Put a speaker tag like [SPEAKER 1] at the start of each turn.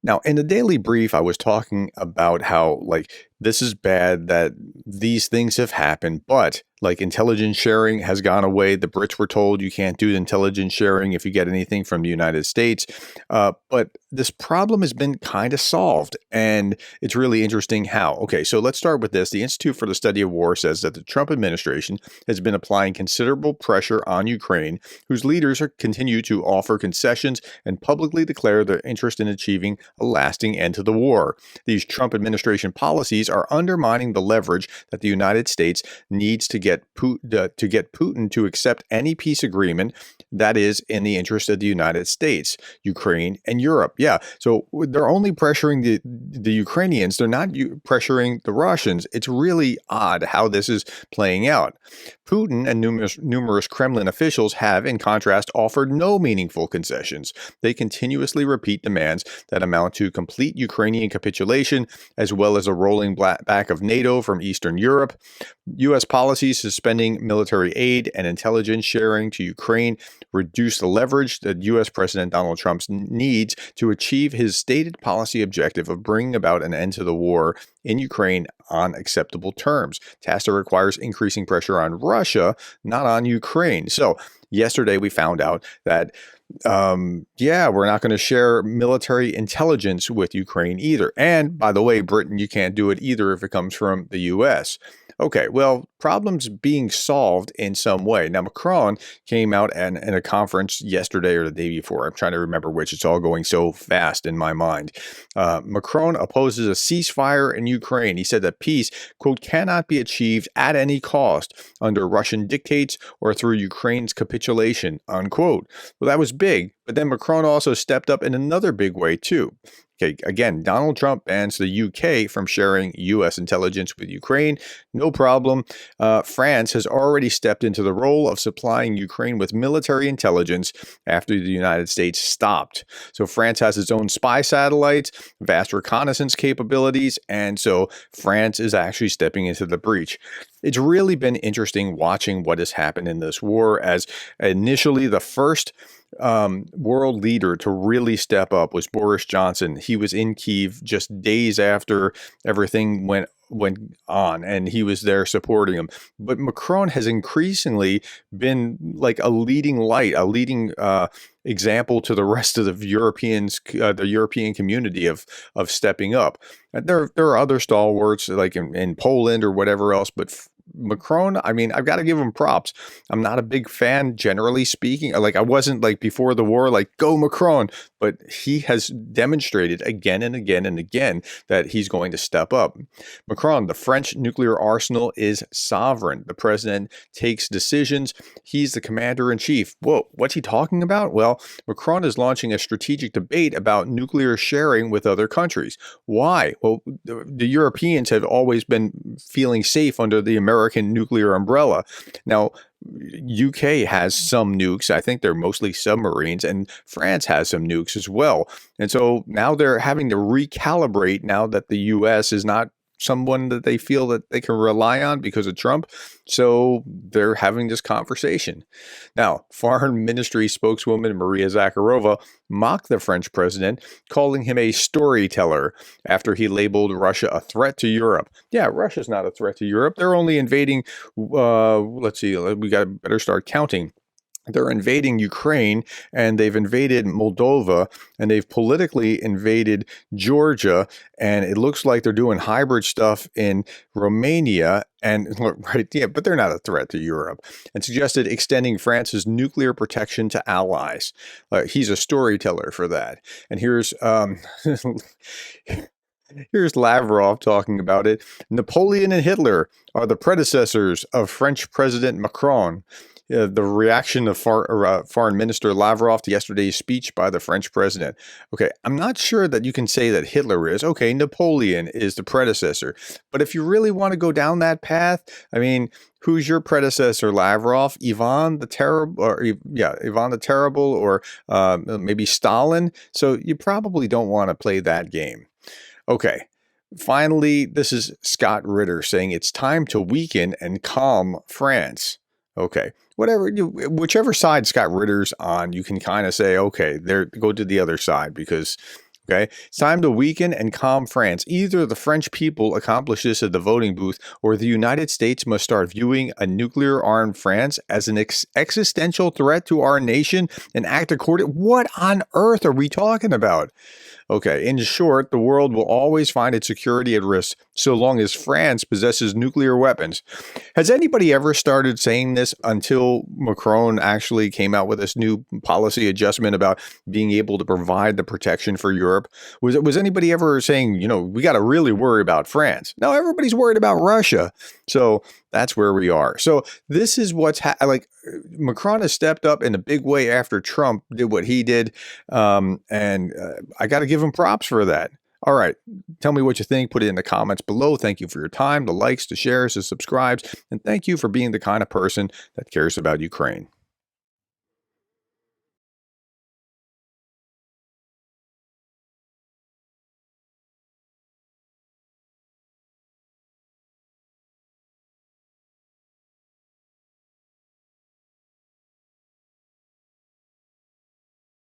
[SPEAKER 1] Now, in the daily brief, I was talking about how, this is bad that these things have happened, but intelligence sharing has gone away. The Brits were told you can't do intelligence sharing if you get anything from the United States. But this problem has been kind of solved, and it's really interesting how. Okay, so let's start with this. The Institute for the Study of War says that the Trump administration has been applying considerable pressure on Ukraine, whose leaders continue to offer concessions and publicly declare their interest in achieving a lasting end to the war. These Trump administration policies are undermining the leverage that the United States needs to get Putin to accept any peace agreement that is in the interest of the United States, Ukraine, and Europe. Yeah, so they're only pressuring the Ukrainians. They're not pressuring the Russians. It's really odd how this is playing out. Putin and numerous Kremlin officials have, in contrast, offered no meaningful concessions. They continuously repeat demands that amount to complete Ukrainian capitulation, as well as a rolling back of NATO from Eastern Europe. U.S. policies suspending military aid and intelligence sharing to Ukraine reduce the leverage that U.S. President Donald Trump needs to achieve his stated policy objective of bringing about an end to the war in Ukraine on acceptable terms. TASTA requires increasing pressure on Russia, not on Ukraine. So yesterday we found out that we're not going to share military intelligence with Ukraine either. And by the way, Britain, you can't do it either if it comes from the U.S. Okay, well, problems being solved in some way. Now, Macron came out in a conference yesterday or the day before. I'm trying to remember which. It's all going so fast in my mind. Macron opposes a ceasefire in Ukraine. He said that peace, quote, cannot be achieved at any cost under Russian dictates or through Ukraine's capitulation, unquote. Well, that was big. But then Macron also stepped up in another big way, too. Okay, again, Donald Trump bans the UK from sharing U.S. intelligence with Ukraine. No problem. France has already stepped into the role of supplying Ukraine with military intelligence after the United States stopped. So France has its own spy satellites, vast reconnaissance capabilities, and so France is actually stepping into the breach. It's really been interesting watching what has happened in this war, as initially the first world leader to really step up was Boris Johnson. He was in Kyiv just days after everything went on, and he was there supporting him. But Macron has increasingly been like a leading light, a leading example to the rest of the Europeans, the European community of stepping up. And there are other stalwarts like in Poland or whatever else, but Macron, I mean, I've got to give him props. I'm not a big fan, generally speaking. I wasn't before the war, go Macron, but he has demonstrated again and again and again that he's going to step up. Macron, the French nuclear arsenal is sovereign. The president takes decisions. He's the commander in chief. Whoa, what's he talking about? Well, Macron is launching a strategic debate about nuclear sharing with other countries. Why? Well, the Europeans have always been feeling safe under the American nuclear umbrella. Now, UK has some nukes. I think they're mostly submarines, and France has some nukes as well. And so now they're having to recalibrate now that the US is not someone that they feel that they can rely on because of Trump. So they're having this conversation. Now, Foreign Ministry spokeswoman Maria Zakharova mocked the French president, calling him a storyteller after he labeled Russia a threat to Europe. Yeah, Russia's not a threat to Europe. They're only invading, let's see, we got to better start counting. They're invading Ukraine, and they've invaded Moldova, and they've politically invaded Georgia, and it looks like they're doing hybrid stuff in Romania, and but they're not a threat to Europe, and suggested extending France's nuclear protection to allies. He's a storyteller for that. And here's here's Lavrov talking about it. Napoleon and Hitler are the predecessors of French President Macron. The reaction of Foreign Minister Lavrov to yesterday's speech by the French president. Okay, I'm not sure that you can say that Hitler is. Okay, Napoleon is the predecessor. But if you really want to go down that path, I mean, who's your predecessor, Lavrov? Ivan the Terrible, or maybe Stalin? So you probably don't want to play that game. Okay. Finally, this is Scott Ritter saying it's time to weaken and calm France. Okay, whichever side Scott Ritter's on, you can kind of say, okay, go to the other side because, Okay, it's time to weaken and calm France. Either the French people accomplish this at the voting booth, or the United States must start viewing a nuclear-armed France as an existential threat to our nation and act according. What on earth are we talking about? Okay, in short, the world will always find its security at risk so long as France possesses nuclear weapons. Has anybody ever started saying this until Macron actually came out with this new policy adjustment about being able to provide the protection for Europe? Was anybody ever saying, we got to really worry about France? No, everybody's worried about Russia. So that's where we are. So this is what's Macron has stepped up in a big way after Trump did what he did. And I got to give him props for that. All right. Tell me what you think. Put it in the comments below. Thank you for your time, the likes, the shares, the subscribes, and thank you for being the kind of person that cares about Ukraine.